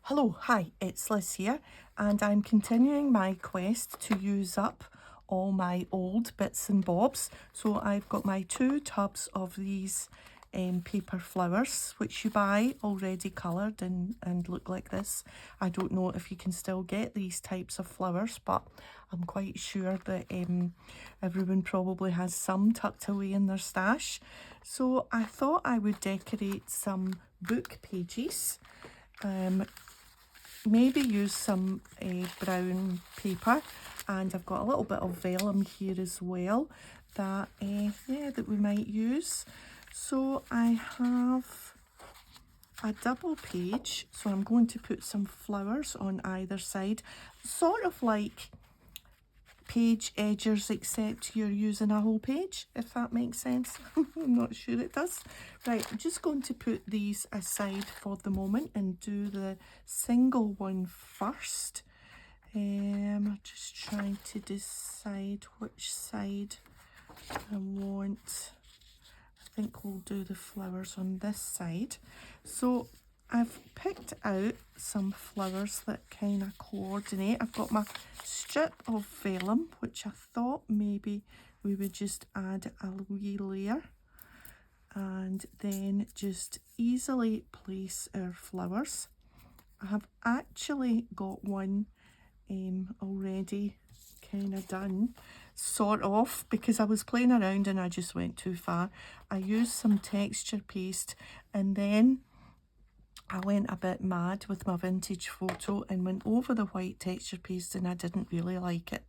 Hello, hi, it's Liz here, and I'm continuing my quest to use up all my old bits and bobs. So I've got my 2 tubs of these paper flowers, which you buy already coloured and look like this. I don't know if you can still get these types of flowers, but I'm quite sure that everyone probably has some tucked away in their stash. So I thought I would decorate some book pages. Maybe use some brown paper, and I've got a little bit of vellum here as well that that we might use. So I have a double page, so I'm going to put some flowers on either side, sort of like page edgers, except you're using a whole page, if that makes sense. I'm not sure it does. Right, I'm just going to put these aside for the moment and do the single one first. I'm just trying to decide which side I want. I think we'll do the flowers on this side. So I've picked out some flowers that kind of coordinate. I've got my strip of vellum, which I thought maybe we would just add a wee layer and then just easily place our flowers. I have actually got one already kind of done, sort of, because I was playing around and I just went too far. I used some texture paste and then I went a bit mad with my vintage photo and went over the white texture paste, and I didn't really like it.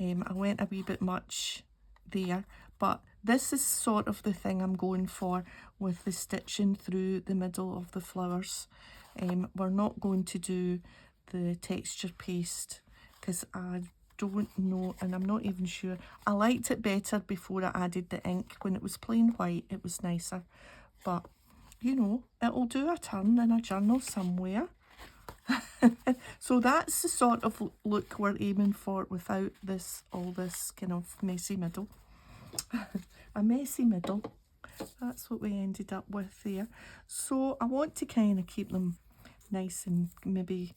I went a wee bit much there, but this is sort of the thing I'm going for with the stitching through the middle of the flowers. We're not going to do the texture paste because I don't know, and I'm not even sure. I liked it better before I added the ink. When it was plain white, it was nicer, but you know, it'll do a turn in a journal somewhere. So that's the sort of look we're aiming for without all this kind of messy middle. A messy middle. That's what we ended up with there. So I want to kind of keep them nice and maybe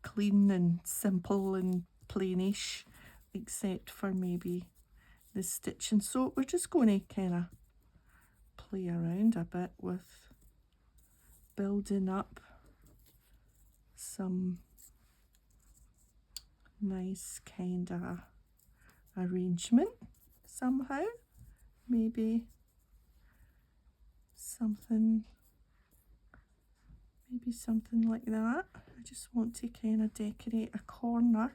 clean and simple and plainish, except for maybe the stitching. So we're just going to kind of play around a bit with building up some nice kind of arrangement somehow. Maybe something like that. I just want to kind of decorate a corner,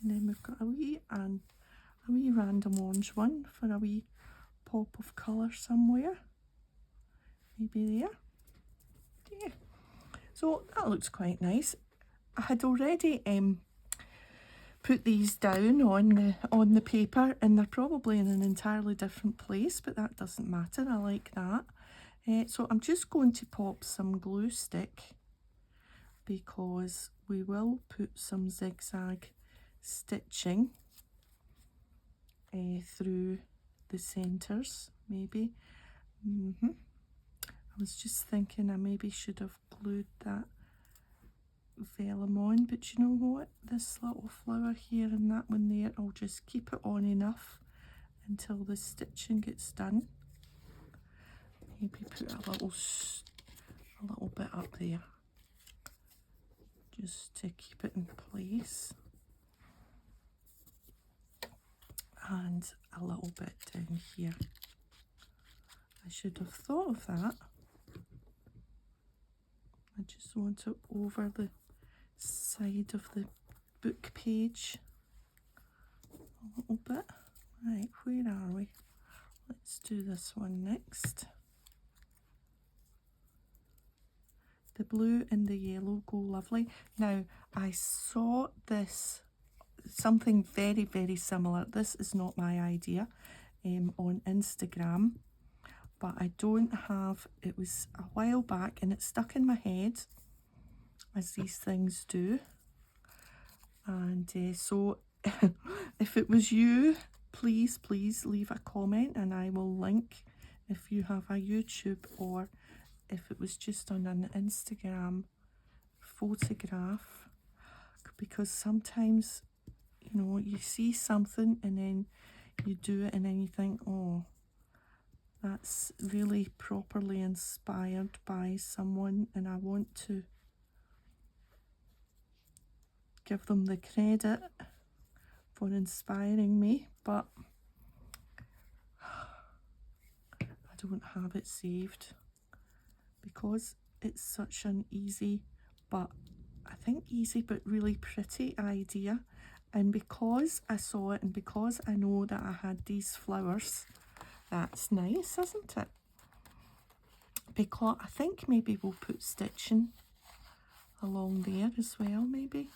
and then we've got a wee random orange one for a wee pop of colour somewhere, maybe there. Yeah, so that looks quite nice. I had already put these down on the paper, and they're probably in an entirely different place, but that doesn't matter. I like that. So I'm just going to pop some glue stick, because we will put some zigzag stitching through the centres, maybe. I was just thinking I maybe should have glued that vellum on, but you know what, this little flower here and that one there, I'll just keep it on enough until the stitching gets done. Maybe put a little bit up there just to keep it in place, and a little bit down here. I should have thought of that. I just want it over the side of the book page a little bit. Right, where are we? Let's do this one next. The blue and the yellow go lovely. Now, I saw this, something very, very similar. This is not my idea, on Instagram, but I don't have, it was a while back and it stuck in my head, as these things do. And so if it was you, please leave a comment and I will link if you have a YouTube or if it was just on an Instagram photograph, because sometimes, you know, you see something and then you do it and then you think, oh, that's really properly inspired by someone, and I want to give them the credit for inspiring me, but I don't have it saved because it's such an easy, but I think easy but really pretty idea. And because I saw it and because I know that I had these flowers, that's nice, isn't it? Because I think maybe we'll put stitching along there as well, maybe.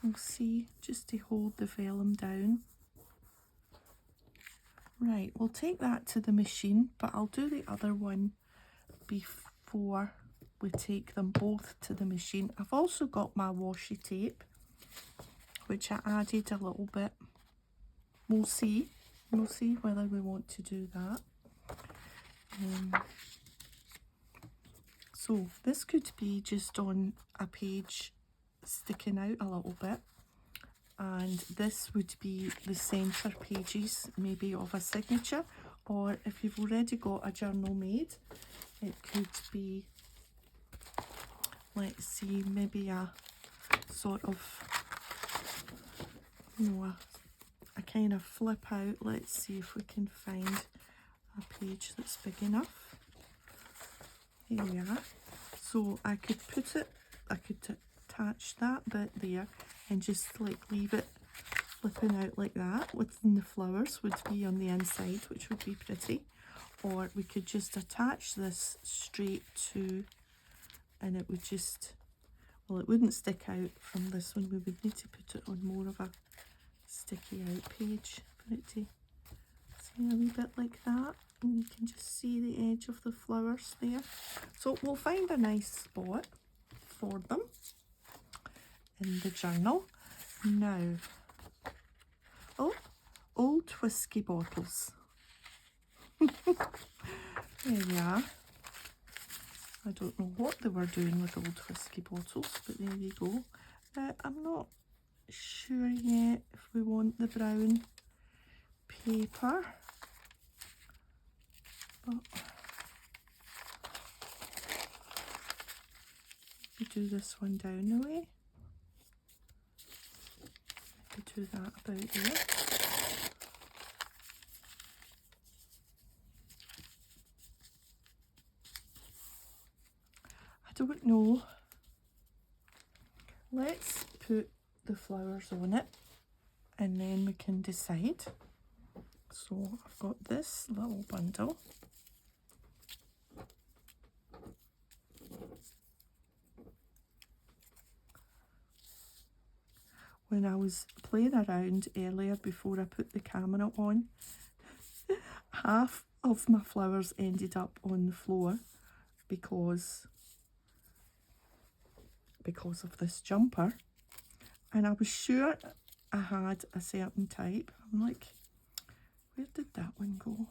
We'll see, just to hold the vellum down. Right, we'll take that to the machine, but I'll do the other one before we take them both to the machine. I've also got my washi tape, which I added a little bit. We'll see whether we want to do that. So this could be just on a page sticking out a little bit, and this would be the centre pages maybe of a signature, or if you've already got a journal made, it could be, let's see, maybe a sort of, you know, a kind of flip out. Let's see if we can find a page that's big enough. Here we are. So I could put it, I could attach that bit there and just like leave it flipping out like that, with the flowers would be on the inside, which would be pretty. Or we could just attach this straight to, and it would just, well, it wouldn't stick out from this one. We would need to put it on more of a sticky out page for it to see a wee bit like that, and you can just see the edge of the flowers there. So we'll find a nice spot for them in the journal. Now, oh, old whiskey bottles. There we are. I don't know what they were doing with old whiskey bottles, but there you go. I'm not sure yet if we want the brown paper, but we do this one down the way. We do that about there. I don't know. Let's put the flowers on it and then we can decide. So I've got this little bundle. When I was playing around earlier before I put the camera on, half of my flowers ended up on the floor because of this jumper, and I was sure I had a certain type. I'm like, where did that one go?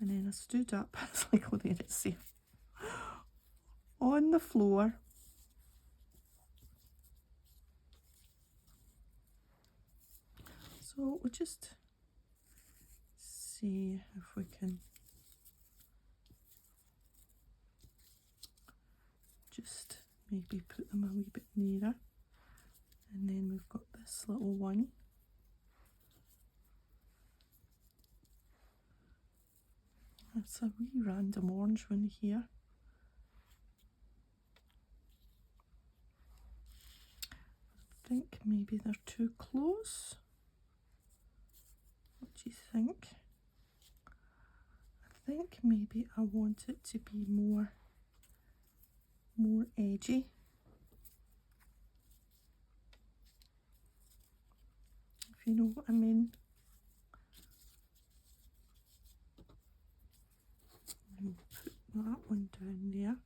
And then I stood up. It's like, oh, there it's there on the floor. So we'll just see if we can just maybe put them a wee bit nearer. And then we've got this little one. That's a wee random orange one here. I think maybe they're too close. What do you think? I think maybe I want it to be more edgy. If you know what I mean. And put that one down there.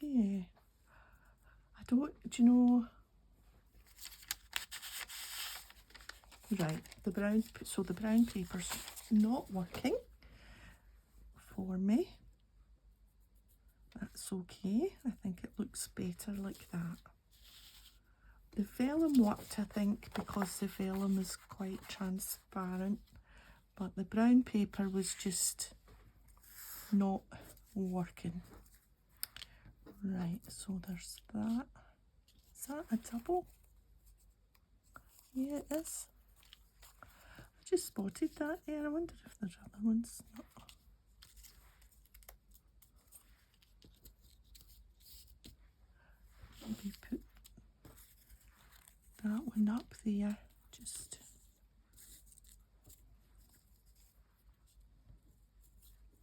Yeah. I don't, do you know, Right, the brown paper's not working for me. That's okay. I think it looks better like that. The vellum worked, I think, because the vellum is quite transparent, but the brown paper was just not working. Right, so there's that. Is that a double? Yeah, it is. I just spotted that there. I wonder if there's other ones. No. Maybe put that one up there. Just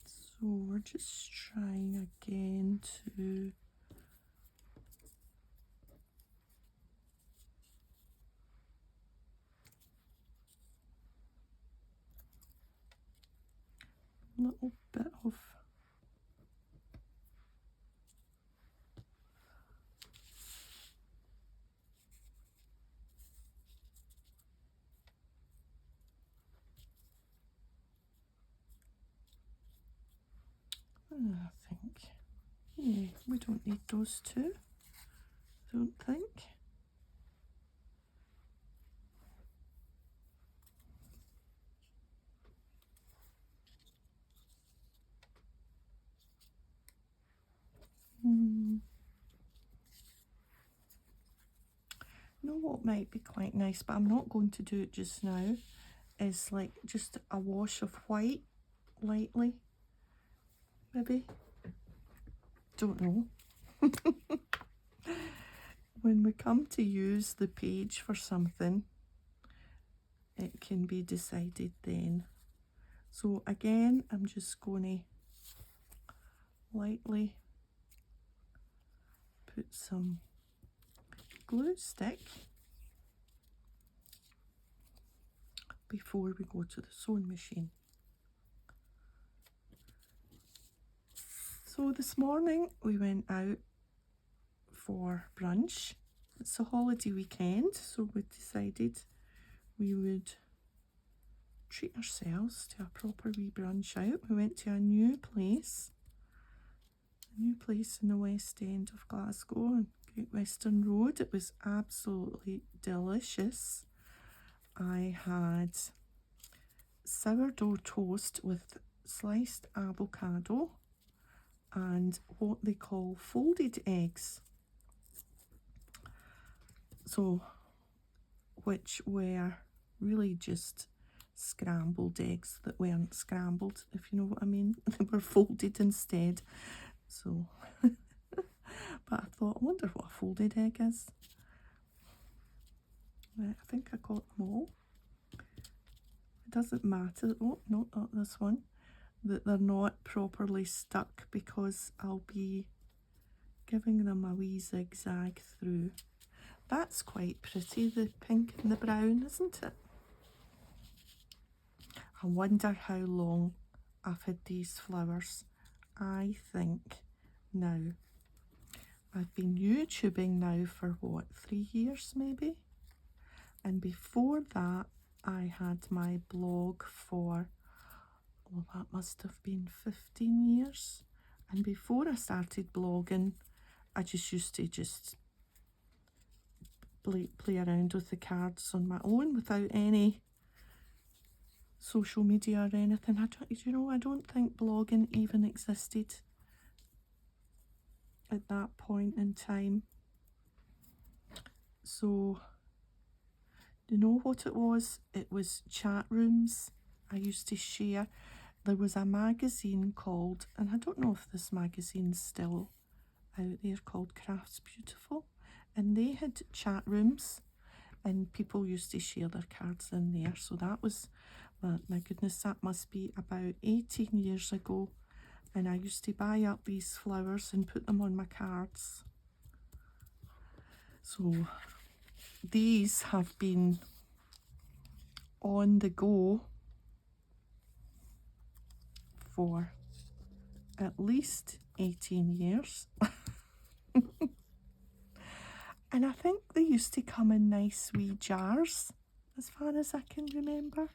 so we're just trying again to little bit of I think, yeah, we don't need those two, I don't think. You know what might be quite nice, but I'm not going to do it just now, is like just a wash of white, lightly, maybe. Don't know. When we come to use the page for something, it can be decided then. So again, I'm just going to lightly put some glue stick before we go to the sewing machine. So this morning we went out for brunch. It's a holiday weekend, so we decided we would treat ourselves to a proper wee brunch out. We went to a new place in the West End of Glasgow on Great Western Road. It was absolutely delicious. I had sourdough toast with sliced avocado and what they call folded eggs. So, which were really just scrambled eggs that weren't scrambled, if you know what I mean. They were folded instead. So, but I thought, I wonder what a folded egg is. Right, I think I got them all. It doesn't matter. Oh, no, not this one. That they're not properly stuck, because I'll be giving them a wee zigzag through. That's quite pretty, the pink and the brown, isn't it? I wonder how long I've had these flowers. I think now, I've been YouTubing now for what, 3 years maybe? And before that, I had my blog for, well, that must have been 15 years. And before I started blogging, I just used to play around with the cards on my own without any social media or anything. I don't think blogging even existed at that point in time. So, you know what it was? It was chat rooms. I used to share. There was a magazine called, and I don't know if this magazine's still out there, called Crafts Beautiful, and they had chat rooms and people used to share their cards in there. So that was, well, my goodness, that must be about 18 years ago, and I used to buy up these flowers and put them on my cards. So these have been on the go for at least 18 years. And I think they used to come in nice wee jars. as far as I can remember.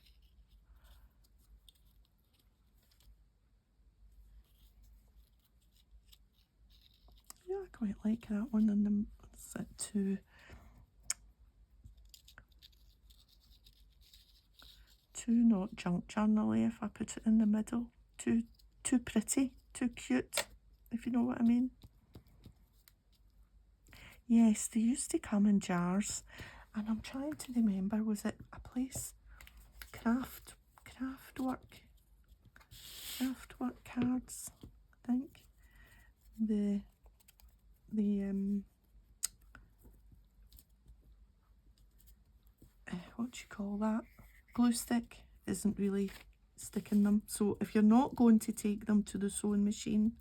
Yeah, I quite like that one, and then set too not junk journaly if I put it in the middle. Too pretty, too cute, if you know what I mean. Yes, they used to come in jars, and I'm trying to remember, was it a place? Craftwork cards, I think. What do you call that? Glue stick isn't really sticking them. So if you're not going to take them to the sewing machine,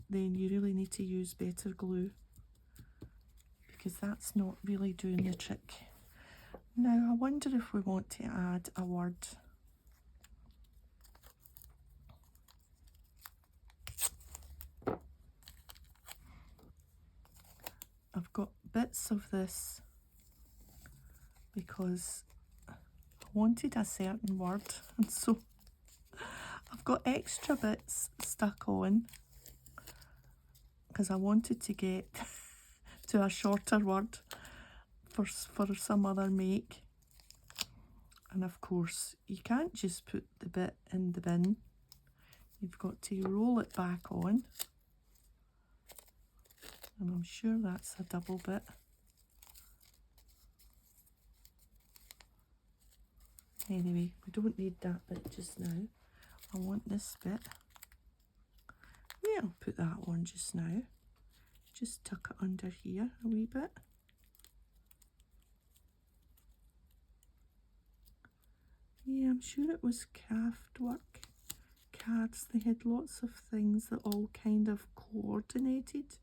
then you really need to use better glue, because that's not really doing the trick. Now I wonder if we want to add a word. I've got bits of this because I wanted a certain word, and so I've got extra bits stuck on because I wanted to get to a shorter word for some other make. And of course you can't just put the bit in the bin, you've got to roll it back on, and I'm sure that's a double bit. Anyway, we don't need that bit just now. I want this bit. Yeah, I'll put that on just now. Just tuck it under here a wee bit. Yeah, I'm sure it was Craftwork cards. They had lots of things that all kind of coordinated.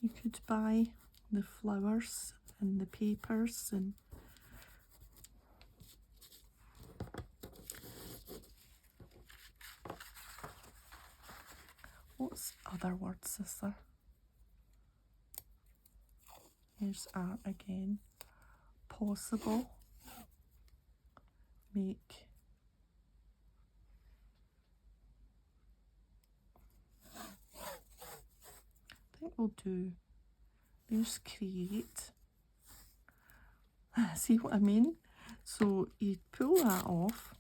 You could buy the flowers and the papers and what's other words is there? Here's art again. Possible. Make. I think we'll do, there's create. See what I mean? So you pull that off,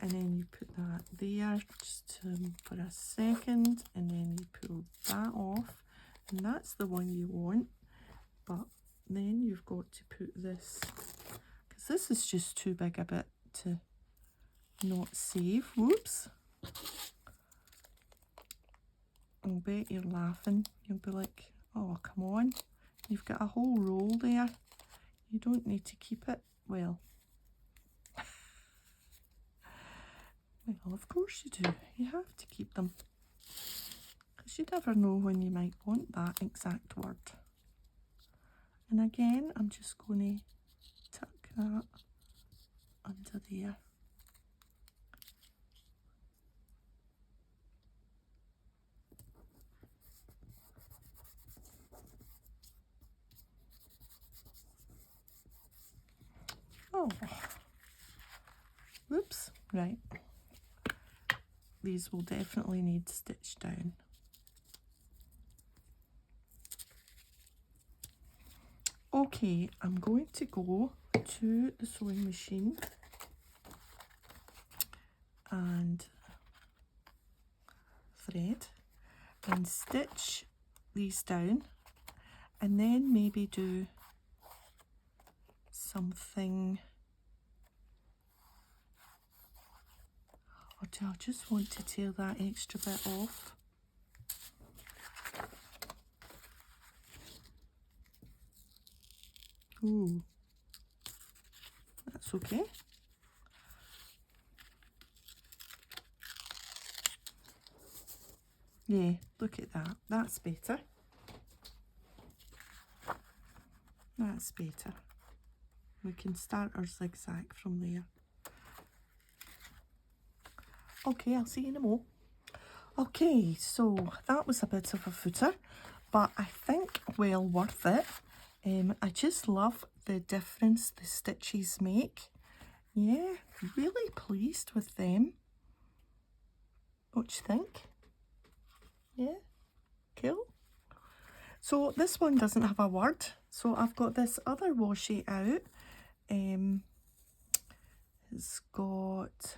and then you put that there just for a second, and then you pull that off, and that's the one you want. But then you've got to put this, because this is just too big a bit to not save. Whoops. I'll bet you're laughing. You'll be like, oh, come on. You've got a whole roll there. You don't need to keep it. Well, of course you do. You have to keep them, because you never know when you might want that exact word. And again, I'm just going to tuck that under there. Oh, whoops, right. These will definitely need stitched down. Okay, I'm going to go to the sewing machine and thread and stitch these down, and then maybe do something, or do I just want to tear that extra bit off? Ooh, that's okay. Yeah, look at that. That's better. That's better. We can start our zigzag from there. Okay, I'll see you in a moment. Okay, so that was a bit of a footer, but I think well worth it. I just love the difference the stitches make. Yeah, really pleased with them. What do you think? Yeah, cool. So this one doesn't have a word. So I've got this other washi out. It's got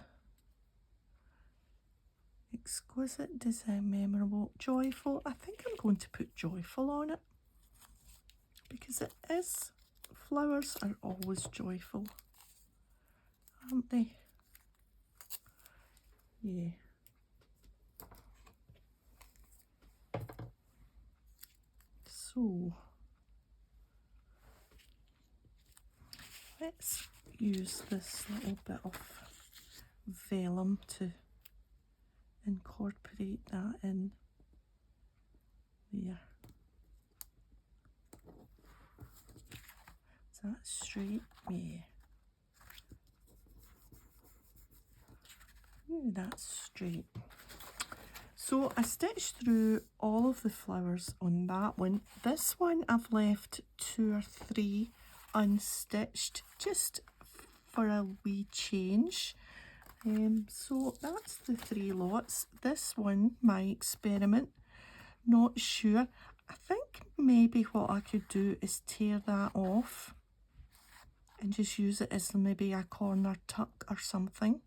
exquisite design, memorable, joyful. I think I'm going to put joyful on it because it is. Flowers are always joyful, aren't they? Yeah. So let's use this little bit of vellum to incorporate that in there. Is that straight? Yeah. Ooh, that's straight. So I stitched through all of the flowers on that one. This one I've left 2 or 3 unstitched just for a wee change. So that's the 3 lots. This one, my experiment, not sure. I think maybe what I could do is tear that off and just use it as maybe a corner tuck or something.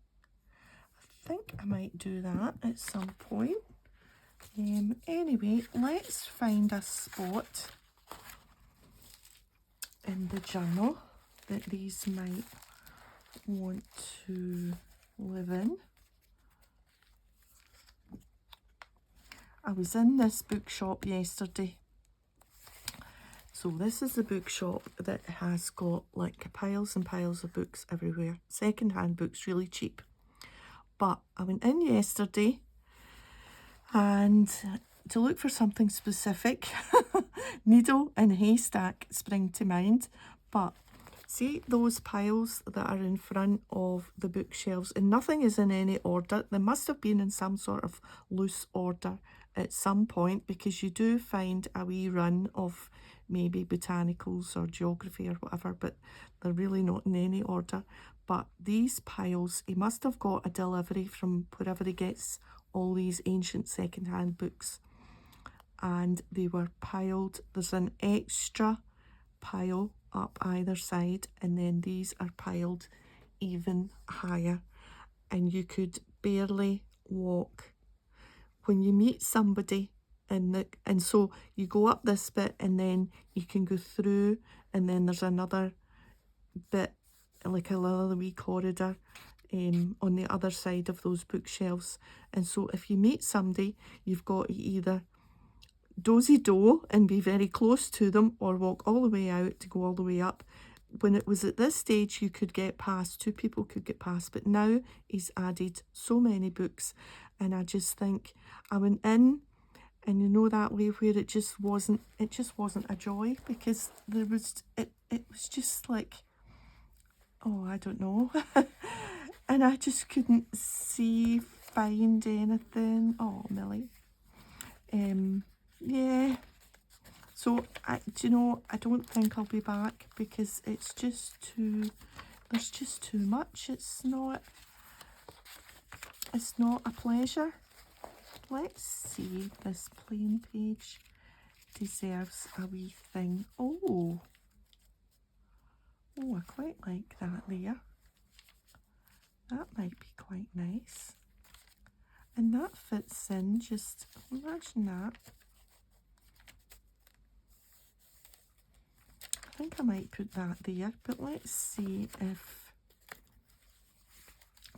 I think I might do that at some point. Anyway, let's find a spot in the journal that these might want to live in. I was in this bookshop yesterday. So this is the bookshop that has got like piles and piles of books everywhere. Second-hand books, really cheap. But I went in yesterday and to look for something specific. Needle and haystack spring to mind. But see those piles that are in front of the bookshelves, and nothing is in any order. They must have been in some sort of loose order at some point, because you do find a wee run of maybe botanicals or geography or whatever, but they're really not in any order. But these piles, he must have got a delivery from wherever he gets all these ancient second-hand books, and they were piled. There's an extra pile up either side, and then these are piled even higher, and you could barely walk. When you meet somebody and so you go up this bit and then you can go through, and then there's another bit like a little wee corridor on the other side of those bookshelves. And so if you meet somebody, you've got to either dozy-do and be very close to them, or walk all the way out to go all the way up. When it was at this stage, you could get past, 2 people could get past, but now he's added so many books, and I just think I went in, and you know that way where it just wasn't a joy, because there was it was just like, oh, I don't know. And I just couldn't find anything. Oh, Millie. Yeah. So do you know, I don't think I'll be back, because it's just there's just too much. It's not a pleasure. Let's see, this plain page deserves a wee thing. Oh, I quite like that there. That might be quite nice. And that fits in, just imagine that. I think I might put that there, but let's see if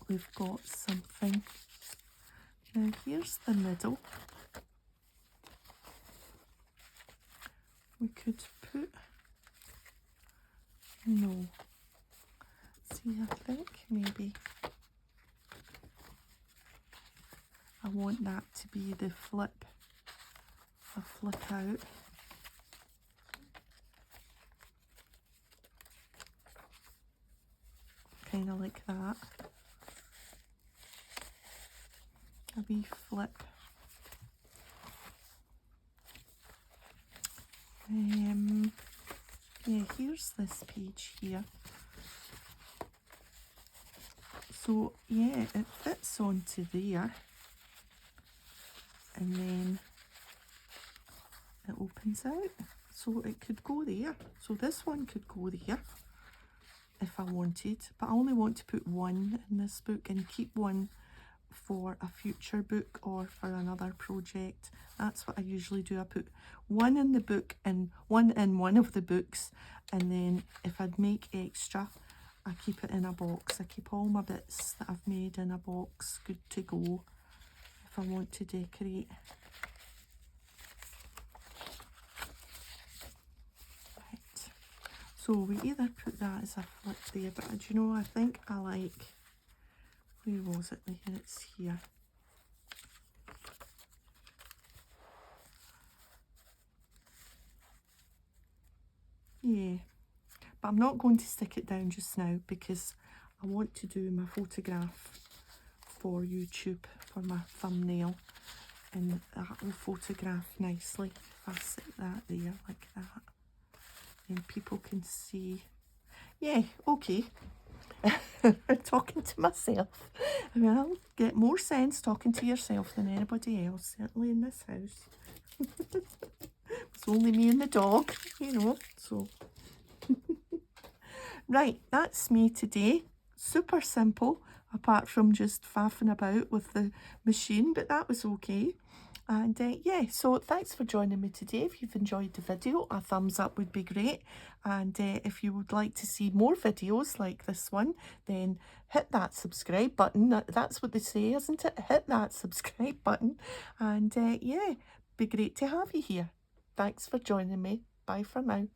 we've got something. Now here's the middle. We could put, no. See, I think maybe I want that to be the flip, a flip out. Kind of like that. A wee flip. yeah, here's this page here. So yeah, it fits onto there, and then it opens out. So it could go there. So this one could go there if I wanted, but I only want to put one in this book and keep one for a future book or for another project. That's what I usually do. I put one in the book and one in one of the books, and then if I'd make extra, I keep it in a box. I keep all my bits that I've made in a box, good to go if I want to decorate. Right, so we either put that as a flip there, but do you know, I think I like, where was it? There, it's here. Yeah, but I'm not going to stick it down just now because I want to do my photograph for YouTube for my thumbnail, and that will photograph nicely if I sit that there like that, then people can see. Yeah, okay. Talking to myself. Well, get more sense talking to yourself than anybody else, certainly in this house. It's only me and the dog, you know, so. Right, that's me today. Super simple, apart from just faffing about with the machine, but that was okay. And yeah, so thanks for joining me today. If you've enjoyed the video, a thumbs up would be great. And if you would like to see more videos like this one, then hit that subscribe button. That's what they say, isn't it? Hit that subscribe button. And yeah, be great to have you here. Thanks for joining me. Bye for now.